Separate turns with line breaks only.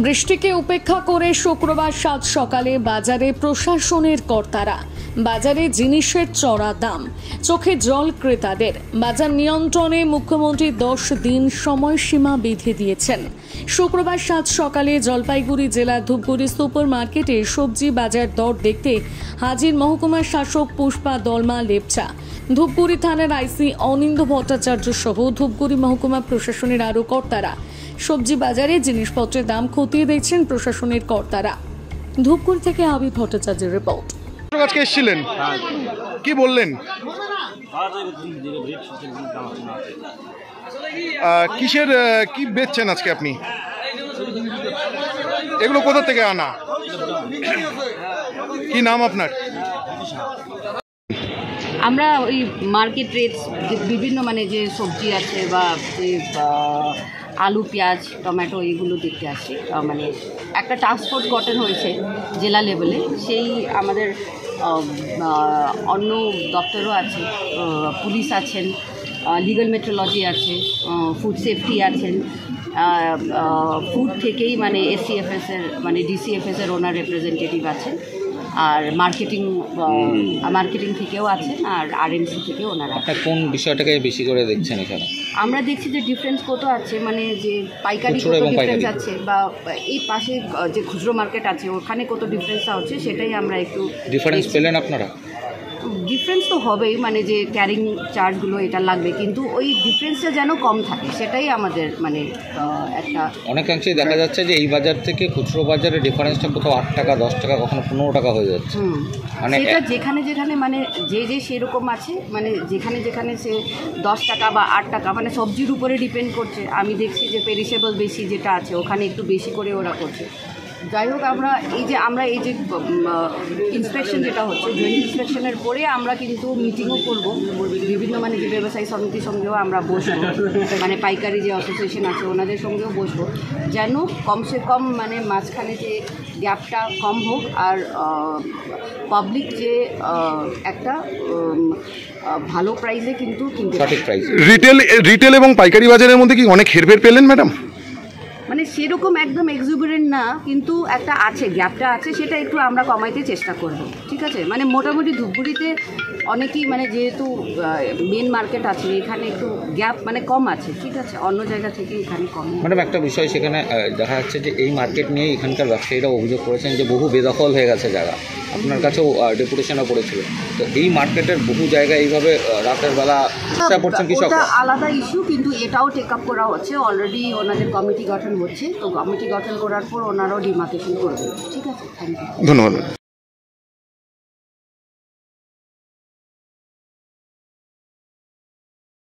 বৃষ্টিকে উপেক্ষা করে শুক্রবার সাত সকালে বাজারে প্রশাসনের কর্তারা বাজারে জিনিসের চড়া দাম, চোখে জল ক্রেতাদের। বাজার নিয়ন্ত্রণে মুখ্যমন্ত্রী 10 দিন সময়সীমা বেঁধে দিয়েছেন। শুক্রবার সাত সকালে জলপাইগুড়ি জেলার ধূপগুড়ি সুপার মার্কেটে সবজি বাজার দর দেখতে হাজির মহকুমার শাসক পুষ্পা দলমা লেপচা, ধূপগুড়ি থানার আইসি অনিন্দ ভট্টাচার্য সহ ধূপগুড়ি মহকুমা প্রশাসনের আরও কর্তারা। সবজি বাজারে জিনিসপত্রের দাম খতিয়ে দেখছেন প্রশাসনের কর্তারা। ধূপগুড়ি থেকে আবি ভট্টাচার্যের রিপোর্ট।
আজকে এসেছিলেন, কি বললেন? কিসের কি বেচছেন আজকে আপনি? এগুলো কোথা থেকে আনা? কি নাম আপনার?
আমরা ওই মার্কেট রেট বিভিন্ন যে সবজি আছে বা যে আলু পেঁয়াজ টমেটো এগুলো দেখতে আসি। একটা টাস্ক ফোর্স গঠন হয়েছে জেলা লেভেলে, সেই আমাদের অন্য দপ্তরও আছে, পুলিশ আছেন, লিগাল মেট্রোলজি আছে, ফুড সেফটি আছেন, ফুড থেকেই এসসিএফএসের ডিসিএফএসের ওনার রিপ্রেজেন্টেটিভ আছেন, আর মার্কেটিং থেকেও আছেন, আর আরএমসি থেকেও ওনারা।
আপনার কোন বিষয়টাকে বেশি করে দেখছেন এখানে?
আমরা দেখছি যে ডিফারেন্স কত আছে, যে পাইকারি কত ডিফারেন্স আছে, বা এই পাশে যে খুচরো মার্কেট আছে ওখানে কত ডিফারেন্স হচ্ছে, সেটাই আমরা একটু
ডিফারেন্স পেলেন আপনারা?
ডিফারেন্স তো হবেই, যে ক্যারিং চার্জগুলো এটা লাগবে, কিন্তু ওই ডিফারেন্সটা যেন কম থাকে, সেটাই আমাদের একটা। অনেকাংশেই
দেখা যাচ্ছে যে এই বাজার থেকে খুচরো বাজারে ডিফারেন্সটা কোথাও 8 টাকা 10 টাকা কখনো 15 টাকা হয়ে যাচ্ছে।
এটা যেখানে যেখানে যে সেরকম আছে, যেখানে যেখানে সে 10 টাকা বা 8 টাকা সবজির উপরে ডিপেন্ড করছে। আমি দেখছি যে পেরিশেবল বেশি যেটা আছে ওখানে একটু বেশি করে ওরা করছে। যাই হোক, আমরা এই যে ইন্সপেকশন যেটা হচ্ছে, জয়েন্ট ইন্সপেকশনের পরে আমরা কিন্তু মিটিংও করব বিভিন্ন যে ব্যবসায়ী সমিতির সঙ্গেও আমরা বসবো, পাইকারি যে অ্যাসোসিয়েশন আছে ওনাদের সঙ্গেও বসবো, যেন কমসে কম মাঝখানে যে গ্যাপটা কম হোক, আর পাবলিক যে একটা ভালো প্রাইসে কিন্তু
সঠিক প্রাইস।
রিটেল এবং পাইকারি বাজারের মধ্যে কি অনেক হেরফের পেলেন ম্যাডাম?
সেরকম একদম এক্সুবেরেন্ট না, কিন্তু একটা আছে, গ্যাপটা আছে, সেটা একটু আমরা কমাইতে চেষ্টা করব। ঠিক আছে, মোটামুটি ধূপগুড়িতে অনেকেই যেহেতু মেন মার্কেট আছে, এখানে একটু গ্যাপ কম আছে। ঠিক আছে, অন্য জায়গা থেকে এখানে কম।
ম্যাডাম, একটা বিষয় সেখানে দেখা যাচ্ছে যে এই মার্কেট নিয়ে এখানকার ব্যবসায়ীরা অভিযোগ করেছেন যে বহু বেদখল হয়ে গেছে জায়গা। আপনার কাছেও ডেপুটেশনও করেছিল, তো এই মার্কেটের বহু জায়গায় এইভাবে রাতের বেলা পড়ছেন কৃষক,
আলাদা ইস্যু, কিন্তু এটাও টেক আপ করা হচ্ছে। অলরেডি ওনাদের কমিটি গঠন হচ্ছে, তো কমিটি গঠন করার পর ওনারাও ডিমার্কেশন করবে। ঠিক আছে, থ্যাংক ইউ,
ধন্যবাদ।